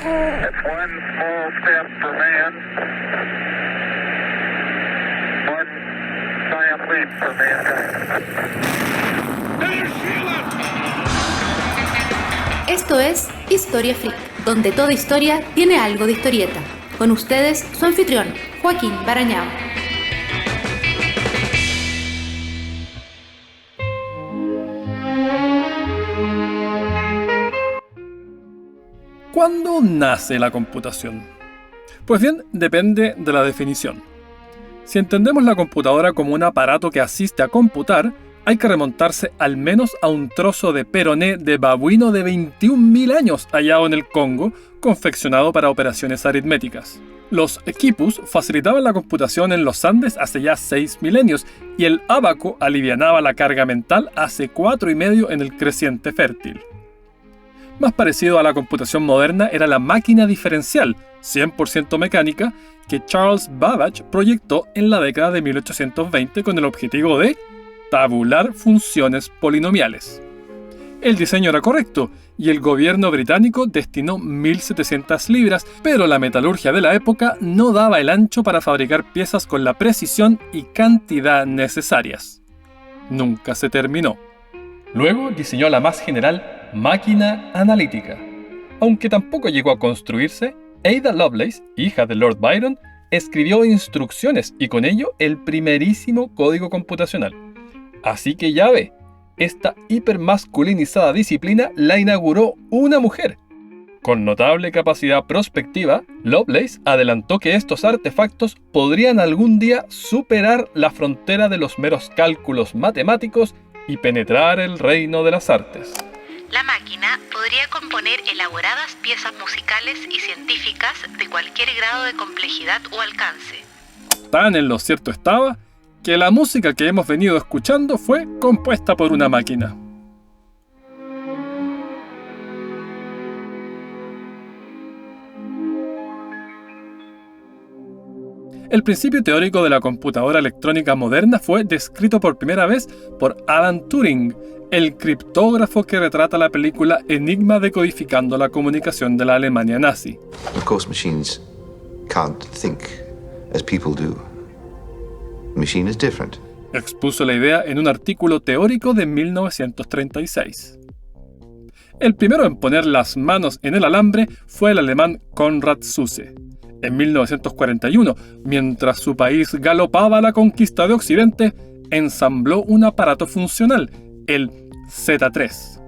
It's one small step for man, one giant leap for mankind. Esto es Historia Freak, donde toda historia tiene algo de historieta. Con ustedes, su anfitrión, Joaquín Barañao. ¿Cuándo nace la computación? Pues bien, depende de la definición. Si entendemos la computadora como un aparato que asiste a computar, hay que remontarse al menos a un trozo de peroné de babuino de 21.000 años hallado en el Congo, confeccionado para operaciones aritméticas. Los quipus facilitaban la computación en los Andes hace ya 6 milenios y el ábaco alivianaba la carga mental hace 4,5 en el creciente fértil. Más parecido a la computación moderna era la máquina diferencial, 100% mecánica, que Charles Babbage proyectó en la década de 1820 con el objetivo de tabular funciones polinomiales. El diseño era correcto y el gobierno británico destinó 1.700 libras, pero la metalurgia de la época no daba el ancho para fabricar piezas con la precisión y cantidad necesarias. Nunca se terminó. Luego diseñó la más general máquina analítica. Aunque tampoco llegó a construirse, Ada Lovelace, hija de Lord Byron, escribió instrucciones y con ello el primerísimo código computacional. Así que ya ve, esta hipermasculinizada disciplina la inauguró una mujer. Con notable capacidad prospectiva, Lovelace adelantó que estos artefactos podrían algún día superar la frontera de los meros cálculos matemáticos y penetrar el reino de las artes. La máquina podría componer elaboradas piezas musicales y científicas de cualquier grado de complejidad o alcance. Tan en lo cierto estaba que la música que hemos venido escuchando fue compuesta por una máquina. El principio teórico de la computadora electrónica moderna fue descrito por primera vez por Alan Turing, el criptógrafo que retrata la película Enigma decodificando la comunicación de la Alemania nazi. Of course, machines can't think as people do. The machine is different. Expuso la idea en un artículo teórico de 1936. El primero en poner las manos en el alambre fue el alemán Konrad Zuse. En 1941, mientras su país galopaba a la conquista de Occidente, ensambló un aparato funcional, el Z3.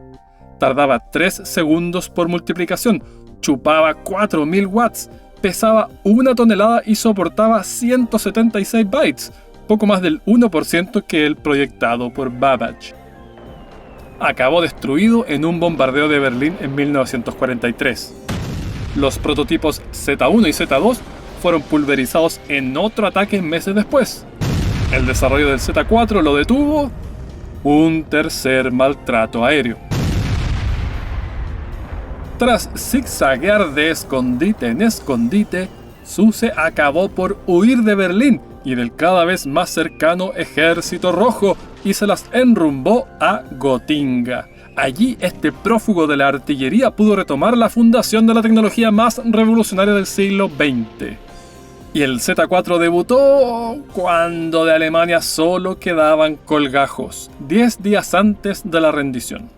Tardaba 3 segundos por multiplicación, chupaba 4.000 watts, pesaba 1 tonelada y soportaba 176 bytes, poco más del 1% que el proyectado por Babbage. Acabó destruido en un bombardeo de Berlín en 1943. Los prototipos Z1 y Z2 fueron pulverizados en otro ataque meses después. El desarrollo del Z4 lo detuvo un tercer maltrato aéreo. Tras zigzaguear de escondite en escondite, Zuse acabó por huir de Berlín y del cada vez más cercano Ejército Rojo y se las enrumbó a Gotinga. Allí, este prófugo de la artillería pudo retomar la fundación de la tecnología más revolucionaria del siglo XX. Y el Z4 debutó cuando de Alemania solo quedaban colgajos, 10 días antes de la rendición.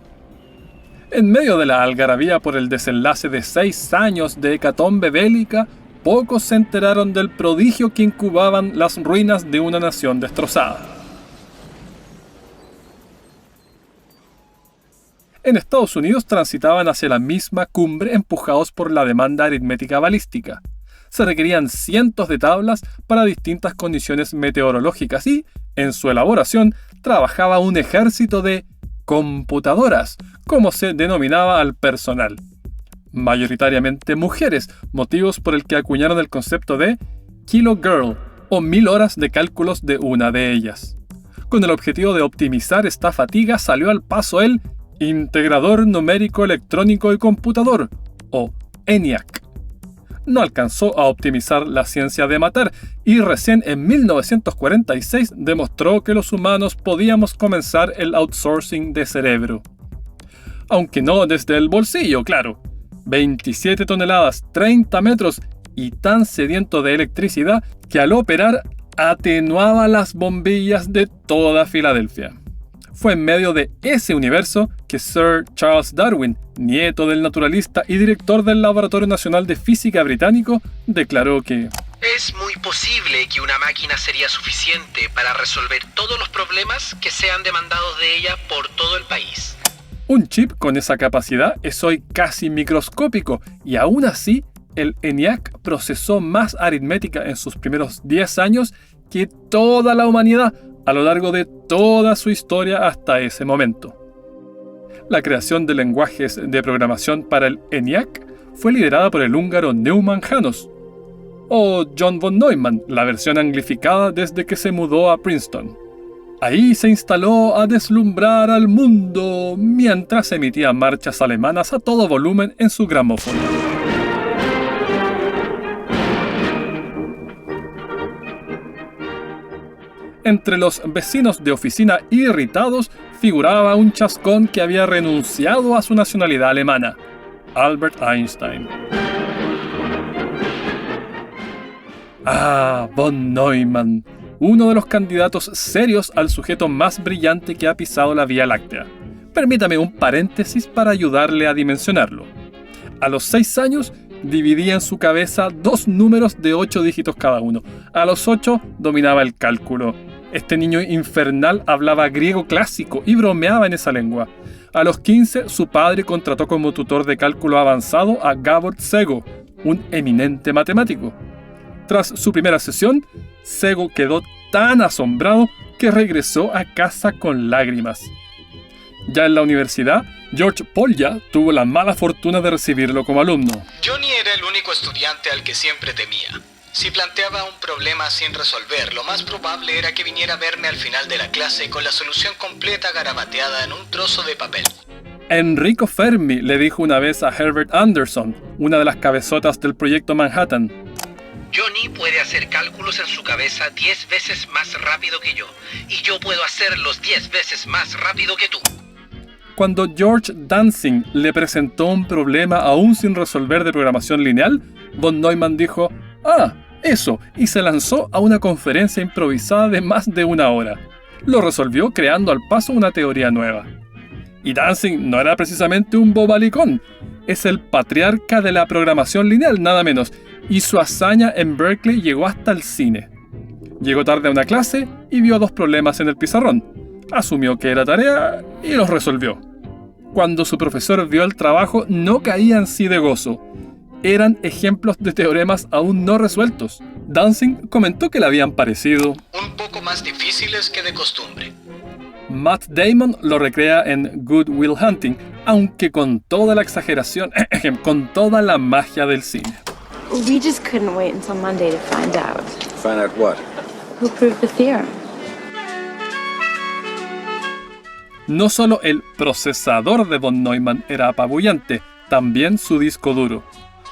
En medio de la algarabía por el desenlace de 6 años de hecatombe bélica, pocos se enteraron del prodigio que incubaban las ruinas de una nación destrozada. En Estados Unidos transitaban hacia la misma cumbre empujados por la demanda aritmética balística. Se requerían cientos de tablas para distintas condiciones meteorológicas y, en su elaboración, trabajaba un ejército de computadoras, como se denominaba al personal. Mayoritariamente mujeres, motivos por el que acuñaron el concepto de kilogirl, o 1000 horas de cálculos de una de ellas. Con el objetivo de optimizar esta fatiga salió al paso el Integrador Numérico Electrónico y Computador, o ENIAC. No alcanzó a optimizar la ciencia de matar y recién en 1946 demostró que los humanos podíamos comenzar el outsourcing de cerebro. Aunque no desde el bolsillo, claro. 27 toneladas, 30 metros y tan sediento de electricidad que al operar atenuaba las bombillas de toda Filadelfia. Fue en medio de ese universo que Sir Charles Darwin, nieto del naturalista y director del Laboratorio Nacional de Física británico, declaró que es muy posible que una máquina sería suficiente para resolver todos los problemas que sean demandados de ella por todo el país. un chip con esa capacidad es hoy casi microscópico y aún así el ENIAC procesó más aritmética en sus primeros 10 años que toda la humanidad a lo largo de toda su historia hasta ese momento. La creación de lenguajes de programación para el ENIAC fue liderada por el húngaro Neumann János, o John von Neumann, la versión anglificada desde que se mudó a Princeton. Ahí se instaló a deslumbrar al mundo mientras emitía marchas alemanas a todo volumen en su gramófono. Entre los vecinos de oficina irritados figuraba un chascón que había renunciado a su nacionalidad alemana, Albert Einstein. Ah, von Neumann, uno de los candidatos serios al sujeto más brillante que ha pisado la Vía Láctea. Permítame un paréntesis para ayudarle a dimensionarlo. A los 6 años dividía en su cabeza 2 números de 8 dígitos cada uno. A los 8 dominaba el cálculo. Este niño infernal hablaba griego clásico y bromeaba en esa lengua. A los 15, su padre contrató como tutor de cálculo avanzado a Gabor Szego, un eminente matemático. Tras su primera sesión, Szego quedó tan asombrado que regresó a casa con lágrimas. Ya en la universidad, George Polya tuvo la mala fortuna de recibirlo como alumno. Johnny era el único estudiante al que siempre temía. Si planteaba un problema sin resolver, lo más probable era que viniera a verme al final de la clase con la solución completa garabateada en un trozo de papel. Enrico Fermi le dijo una vez a Herbert Anderson, una de las cabezotas del proyecto Manhattan: Johnny puede hacer cálculos en su cabeza 10 veces más rápido que yo, y yo puedo hacerlos 10 veces más rápido que tú. Cuando George Dantzig le presentó un problema aún sin resolver de programación lineal, von Neumann dijo: «Ah, eso», y se lanzó a una conferencia improvisada de más de 1 hora. Lo resolvió creando al paso una teoría nueva. Y Dantzig no era precisamente un bobalicón, es el patriarca de la programación lineal, nada menos, y su hazaña en Berkeley llegó hasta el cine. Llegó tarde a una clase y vio 2 problemas en el pizarrón. Asumió que era tarea y los resolvió. Cuando su profesor vio el trabajo, no caía en sí de gozo. Eran ejemplos de teoremas aún no resueltos. Dantzig comentó que le habían parecido un poco más difíciles que de costumbre. Matt Damon lo recrea en Good Will Hunting, aunque con toda la exageración, con toda la magia del cine. We just couldn't wait until Monday to find out. Find out what? Who proved the theorem? No solo el procesador de von Neumann era apabullante, también su disco duro.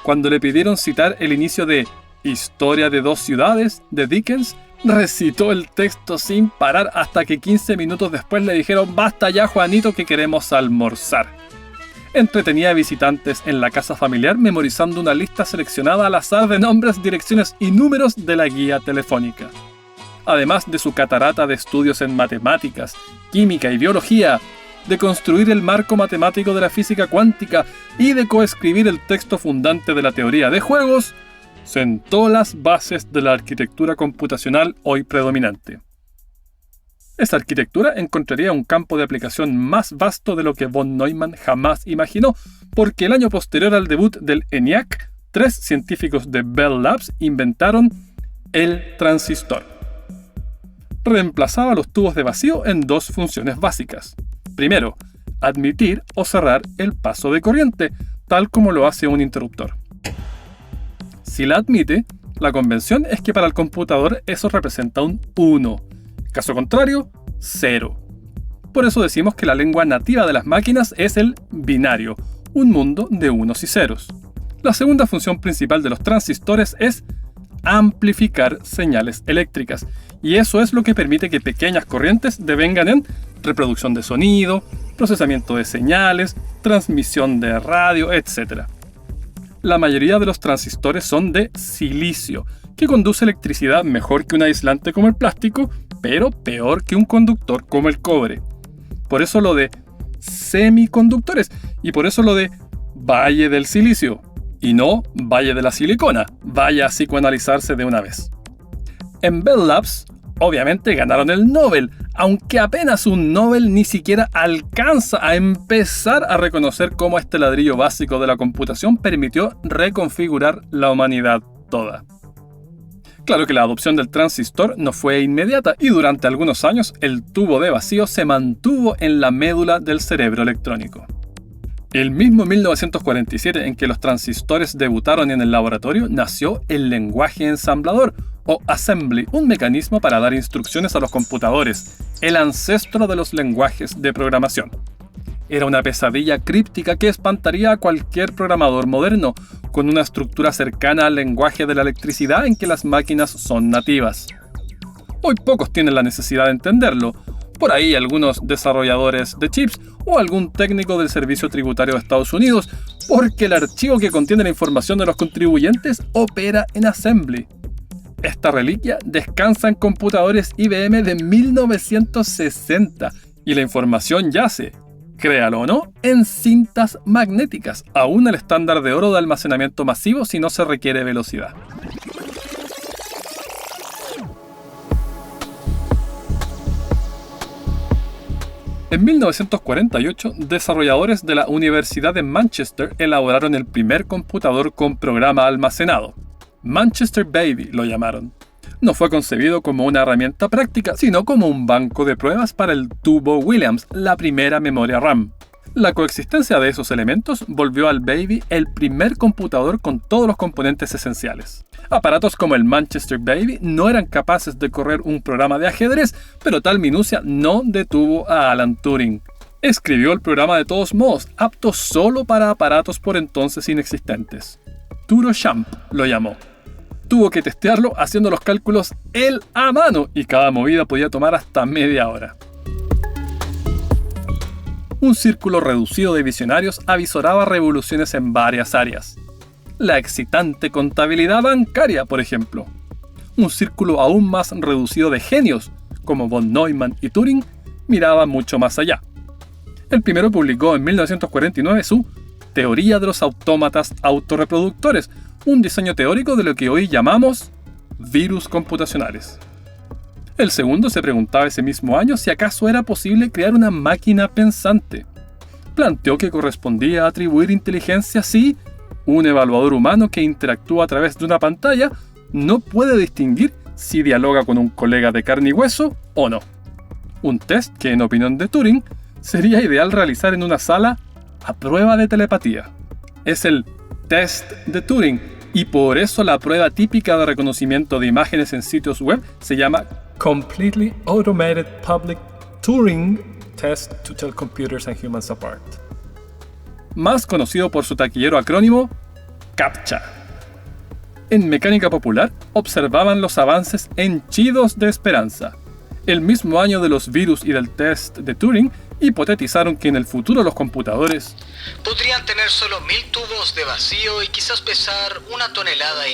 Cuando le pidieron citar el inicio de Historia de 2 ciudades de Dickens, recitó el texto sin parar hasta que 15 minutos después le dijeron: «Basta ya, Juanito, que queremos almorzar». Entretenía a visitantes en la casa familiar memorizando una lista seleccionada al azar de nombres, direcciones y números de la guía telefónica. Además de su catarata de estudios en matemáticas, química y biología, de construir el marco matemático de la física cuántica y de coescribir el texto fundante de la teoría de juegos, sentó las bases de la arquitectura computacional hoy predominante. Esa arquitectura encontraría un campo de aplicación más vasto de lo que von Neumann jamás imaginó, porque el año posterior al debut del ENIAC, 3 científicos de Bell Labs inventaron el transistor. Reemplazaba los tubos de vacío en 2 funciones básicas. Primero, admitir o cerrar el paso de corriente, tal como lo hace un interruptor. Si la admite, la convención es que para el computador eso representa un 1. Caso contrario, 0. Por eso decimos que la lengua nativa de las máquinas es el binario, un mundo de unos y ceros. La segunda función principal de los transistores es amplificar señales eléctricas, y eso es lo que permite que pequeñas corrientes devengan en reproducción de sonido, procesamiento de señales, transmisión de radio, etc. La mayoría de los transistores son de silicio, que conduce electricidad mejor que un aislante como el plástico, pero peor que un conductor como el cobre. Por eso lo de semiconductores y por eso lo de valle del silicio y no valle de la silicona. Vaya a psicoanalizarse de una vez. En Bell Labs, obviamente ganaron el Nobel, aunque apenas un Nobel ni siquiera alcanza a empezar a reconocer cómo este ladrillo básico de la computación permitió reconfigurar la humanidad toda. Claro que la adopción del transistor no fue inmediata y durante algunos años el tubo de vacío se mantuvo en la médula del cerebro electrónico. El mismo 1947 en que los transistores debutaron en el laboratorio nació el lenguaje ensamblador, o assembly, un mecanismo para dar instrucciones a los computadores, el ancestro de los lenguajes de programación. Era una pesadilla críptica que espantaría a cualquier programador moderno, con una estructura cercana al lenguaje de la electricidad en que las máquinas son nativas. Hoy pocos tienen la necesidad de entenderlo, por ahí algunos desarrolladores de chips o algún técnico del Servicio Tributario de Estados Unidos, porque el archivo que contiene la información de los contribuyentes opera en assembly. Esta reliquia descansa en computadores IBM de 1960 y la información yace, créalo o no, en cintas magnéticas, aún el estándar de oro de almacenamiento masivo si no se requiere velocidad. En 1948, desarrolladores de la Universidad de Manchester elaboraron el primer computador con programa almacenado. Manchester Baby lo llamaron. No fue concebido como una herramienta práctica, sino como un banco de pruebas para el tubo Williams, la primera memoria RAM. La coexistencia de esos elementos volvió al Baby el primer computador con todos los componentes esenciales. Aparatos como el Manchester Baby no eran capaces de correr un programa de ajedrez, pero tal minucia no detuvo a Alan Turing. Escribió el programa de todos modos, apto solo para aparatos por entonces inexistentes. Turochamp lo llamó. Tuvo que testearlo haciendo los cálculos él a mano y cada movida podía tomar hasta media hora. Un círculo reducido de visionarios avisoraba revoluciones en varias áreas. La excitante contabilidad bancaria, por ejemplo. Un círculo aún más reducido de genios, como von Neumann y Turing, miraba mucho más allá. El primero publicó en 1949 su Teoría de los autómatas autorreproductores, un diseño teórico de lo que hoy llamamos virus computacionales. El segundo se preguntaba ese mismo año si acaso era posible crear una máquina pensante. Planteó que correspondía atribuir inteligencia si un evaluador humano que interactúa a través de una pantalla no puede distinguir si dialoga con un colega de carne y hueso o no. Un test que, en opinión de Turing, sería ideal realizar en una sala a prueba de telepatía. Es el test de Turing, y por eso la prueba típica de reconocimiento de imágenes en sitios web se llama Completely Automated Public Turing Test to Tell Computers and Humans Apart. Más conocido por su taquillero acrónimo, CAPTCHA. En mecánica popular observaban los avances henchidos de esperanza. El mismo año de los virus y del test de Turing, hipotetizaron que en el futuro los computadores podrían tener solo 1000 tubos de vacío y quizás pesar 1,5 toneladas.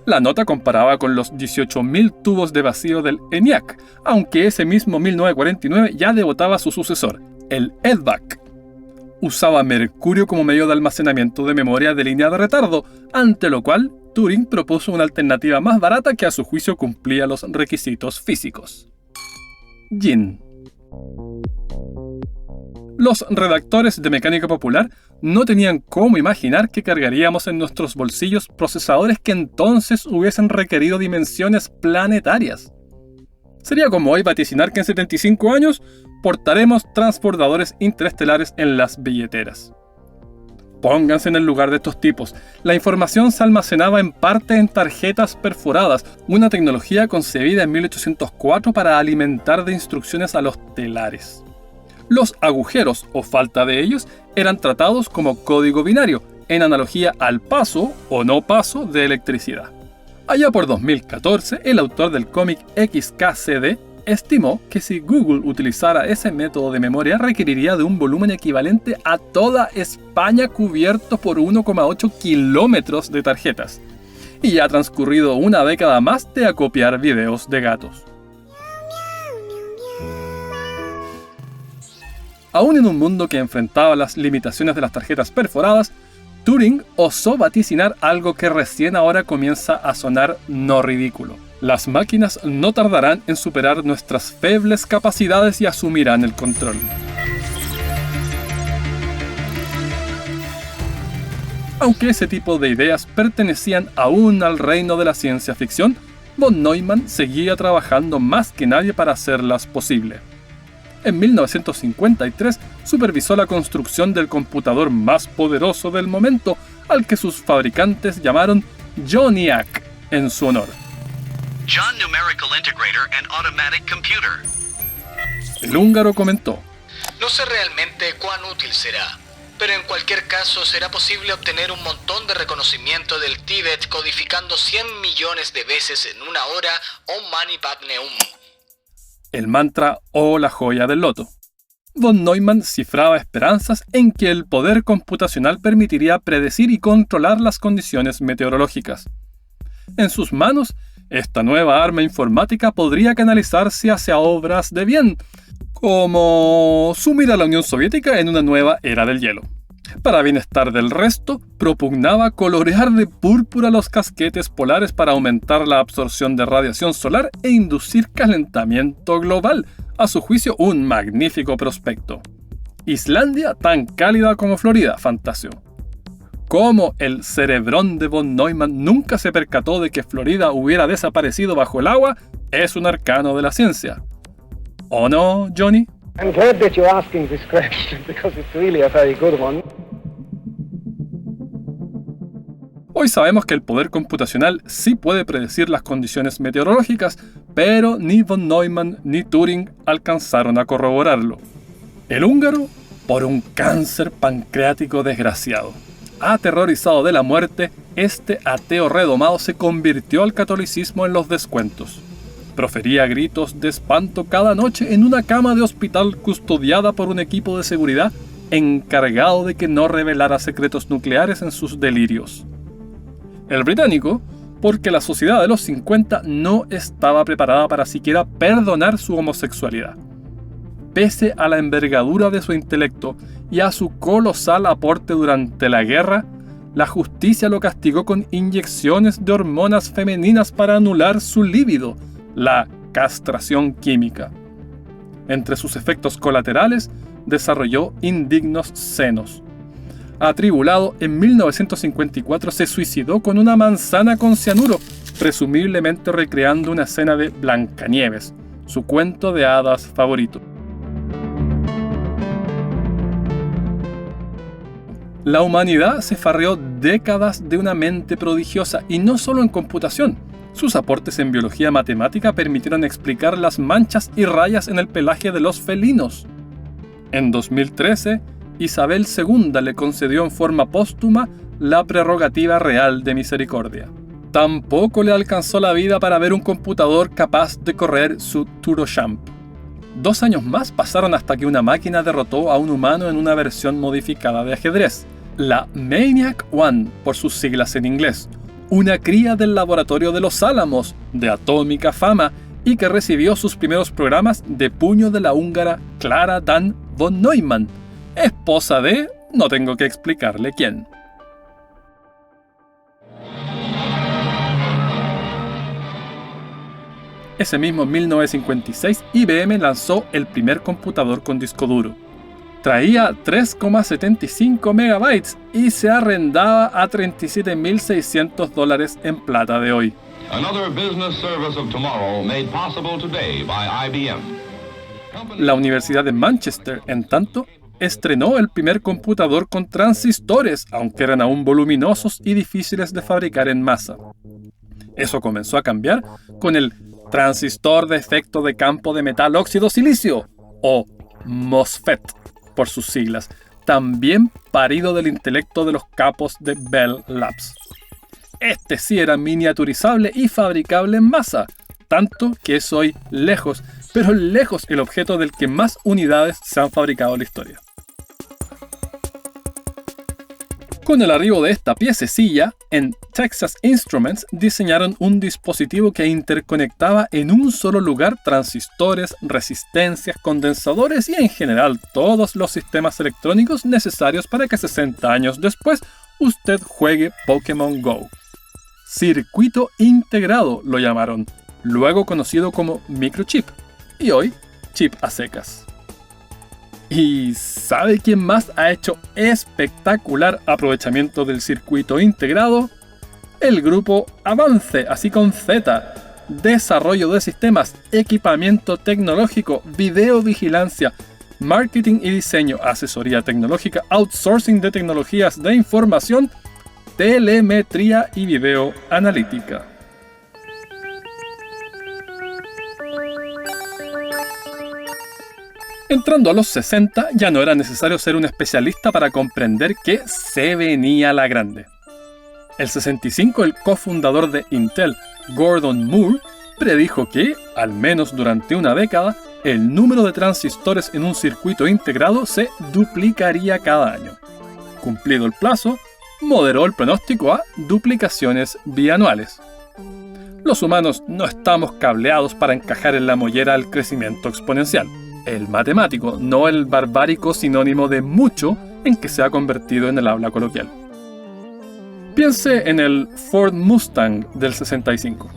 La nota comparaba con los 18.000 tubos de vacío del ENIAC, aunque ese mismo 1949 ya devotaba a su sucesor, el EDVAC. Usaba mercurio como medio de almacenamiento de memoria de línea de retardo, ante lo cual Turing propuso una alternativa más barata que a su juicio cumplía los requisitos físicos. GIN. Los redactores de mecánica popular no tenían cómo imaginar que cargaríamos en nuestros bolsillos procesadores que entonces hubiesen requerido dimensiones planetarias. Sería como hoy vaticinar que en 75 años portaremos transbordadores interestelares en las billeteras. Pónganse en el lugar de estos tipos. La información se almacenaba en parte en tarjetas perforadas, una tecnología concebida en 1804 para alimentar de instrucciones a los telares. Los agujeros, o falta de ellos, eran tratados como código binario, en analogía al paso o no paso de electricidad. Allá por 2014, el autor del cómic XKCD, estimó que si Google utilizara ese método de memoria requeriría de un volumen equivalente a toda España cubierto por 1,8 kilómetros de tarjetas, y ya ha transcurrido una década más de acopiar videos de gatos. Aún en un mundo que enfrentaba las limitaciones de las tarjetas perforadas, Turing osó vaticinar algo que recién ahora comienza a sonar no ridículo. Las máquinas no tardarán en superar nuestras febles capacidades y asumirán el control. Aunque ese tipo de ideas pertenecían aún al reino de la ciencia ficción, von Neumann seguía trabajando más que nadie para hacerlas posible. En 1953 supervisó la construcción del computador más poderoso del momento, al que sus fabricantes llamaron JONIAC en su honor. John Numerical Integrator and Automatic Computer. El húngaro comentó: No sé realmente cuán útil será, pero en cualquier caso será posible obtener un montón de reconocimiento del Tíbet codificando 100 millones de veces en una hora Om Mani Padme Hum. El mantra o la joya del loto. Von Neumann cifraba esperanzas en que el poder computacional permitiría predecir y controlar las condiciones meteorológicas. En sus manos, esta nueva arma informática podría canalizarse hacia obras de bien, como sumir a la Unión Soviética en una nueva era del hielo. Para bienestar del resto, propugnaba colorear de púrpura los casquetes polares para aumentar la absorción de radiación solar e inducir calentamiento global, a su juicio un magnífico prospecto. Islandia tan cálida como Florida, fantaseó. ¿Cómo el cerebrón de von Neumann nunca se percató de que Florida hubiera desaparecido bajo el agua? Es un arcano de la ciencia. ¿O no, Johnny? I'm glad that you're asking this question because it's really a very good one. Hoy sabemos que el poder computacional sí puede predecir las condiciones meteorológicas, pero ni von Neumann ni Turing alcanzaron a corroborarlo. El húngaro, por un cáncer pancreático desgraciado. Aterrorizado de la muerte, este ateo redomado se convirtió al catolicismo en los descuentos. Profería gritos de espanto cada noche en una cama de hospital custodiada por un equipo de seguridad encargado de que no revelara secretos nucleares en sus delirios. El británico, porque la sociedad de los 50 no estaba preparada para siquiera perdonar su homosexualidad. Pese a la envergadura de su intelecto y a su colosal aporte durante la guerra, la justicia lo castigó con inyecciones de hormonas femeninas para anular su líbido, la castración química. Entre sus efectos colaterales, desarrolló indignos senos. Atribulado, en 1954 se suicidó con una manzana con cianuro, presumiblemente recreando una escena de Blancanieves, su cuento de hadas favorito. La humanidad se farreó décadas de una mente prodigiosa, y no solo en computación. Sus aportes en biología matemática permitieron explicar las manchas y rayas en el pelaje de los felinos. En 2013, Isabel II le concedió en forma póstuma la prerrogativa real de misericordia. Tampoco le alcanzó la vida para ver un computador capaz de correr su Turochamp. 2 años más pasaron hasta que una máquina derrotó a un humano en una versión modificada de ajedrez, la Maniac One por sus siglas en inglés, una cría del laboratorio de Los Álamos, de atómica fama, y que recibió sus primeros programas de puño de la húngara Clara Dan von Neumann, esposa de, no tengo que explicarle quién. Ese mismo 1956, IBM lanzó el primer computador con disco duro. Traía 3,75 megabytes y se arrendaba a $37,600 en plata de hoy. La Universidad de Manchester, en tanto, estrenó el primer computador con transistores, aunque eran aún voluminosos y difíciles de fabricar en masa. Eso comenzó a cambiar con el transistor de efecto de campo de metal óxido silicio, o MOSFET por sus siglas, también parido del intelecto de los capos de Bell Labs. Este sí era miniaturizable y fabricable en masa, tanto que es hoy, lejos, pero lejos el objeto del que más unidades se han fabricado en la historia. Con el arribo de esta piececilla, en Texas Instruments diseñaron un dispositivo que interconectaba en un solo lugar transistores, resistencias, condensadores y en general todos los sistemas electrónicos necesarios para que 60 años después usted juegue Pokémon Go. Circuito integrado lo llamaron, luego conocido como microchip, y hoy chip a secas. ¿Y sabe quién más ha hecho espectacular aprovechamiento del circuito integrado? El grupo Avance, así con Z. Desarrollo de sistemas, equipamiento tecnológico, videovigilancia, marketing y diseño, asesoría tecnológica, outsourcing de tecnologías de información, telemetría y video analítica. Entrando a los 60, ya no era necesario ser un especialista para comprender que se venía la grande. El 65, el cofundador de Intel, Gordon Moore, predijo que, al menos durante una década, el número de transistores en un circuito integrado se duplicaría cada año. Cumplido el plazo, moderó el pronóstico a duplicaciones bianuales. Los humanos no estamos cableados para encajar en la mollera al crecimiento exponencial. El matemático, no el barbárico sinónimo de mucho en que se ha convertido en el habla coloquial. Piense en el Ford Mustang del 65.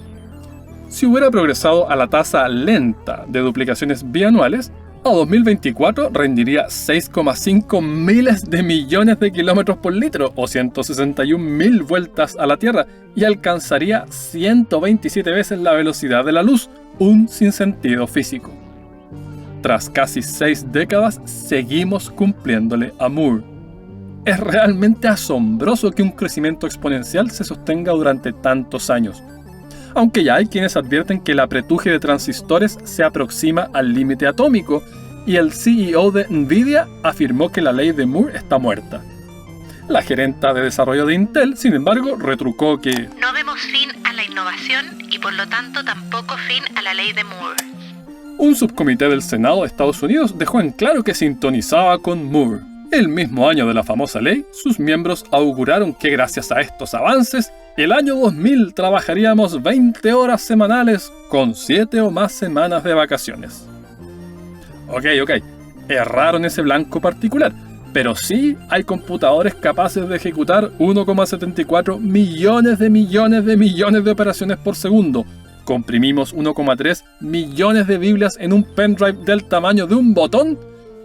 Si hubiera progresado a la tasa lenta de duplicaciones bianuales, a 2024 rendiría 6,5 miles de millones de kilómetros por litro o 161.000 vueltas a la Tierra y alcanzaría 127 veces la velocidad de la luz, un sinsentido físico. Tras casi 6 décadas, seguimos cumpliéndole a Moore. Es realmente asombroso que un crecimiento exponencial se sostenga durante tantos años. Aunque ya hay quienes advierten que el apretuje de transistores se aproxima al límite atómico, y el CEO de Nvidia afirmó que la ley de Moore está muerta. La gerenta de desarrollo de Intel, sin embargo, retrucó que no vemos fin a la innovación y por lo tanto tampoco fin a la ley de Moore. Un subcomité del Senado de Estados Unidos dejó en claro que sintonizaba con Moore. El mismo año de la famosa ley, sus miembros auguraron que gracias a estos avances, el año 2000 trabajaríamos 20 horas semanales con 7 o más semanas de vacaciones. Ok, erraron ese blanco particular, pero sí hay computadores capaces de ejecutar 1,74 millones de operaciones por segundo. Comprimimos 1,3 millones de Biblias en un pendrive del tamaño de un botón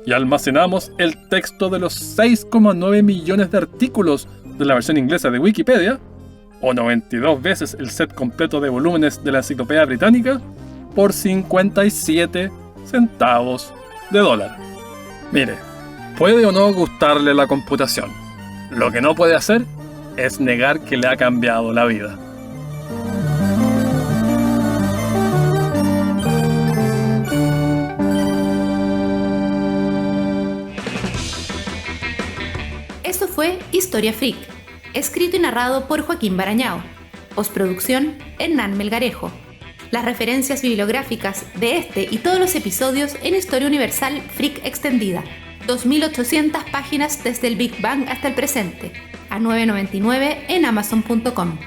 y almacenamos el texto de los 6,9 millones de artículos de la versión inglesa de Wikipedia, o 92 veces el set completo de volúmenes de la Enciclopedia Británica, por 57 centavos de dólar. Mire, puede o no gustarle la computación. Lo que no puede hacer es negar que le ha cambiado la vida. Esto fue Historia Freak, escrito y narrado por Joaquín Barañao. Postproducción, Hernán Melgarejo. Las referencias bibliográficas de este y todos los episodios en Historia Universal Freak Extendida. 2.800 páginas desde el Big Bang hasta el presente, a $9.99 en Amazon.com.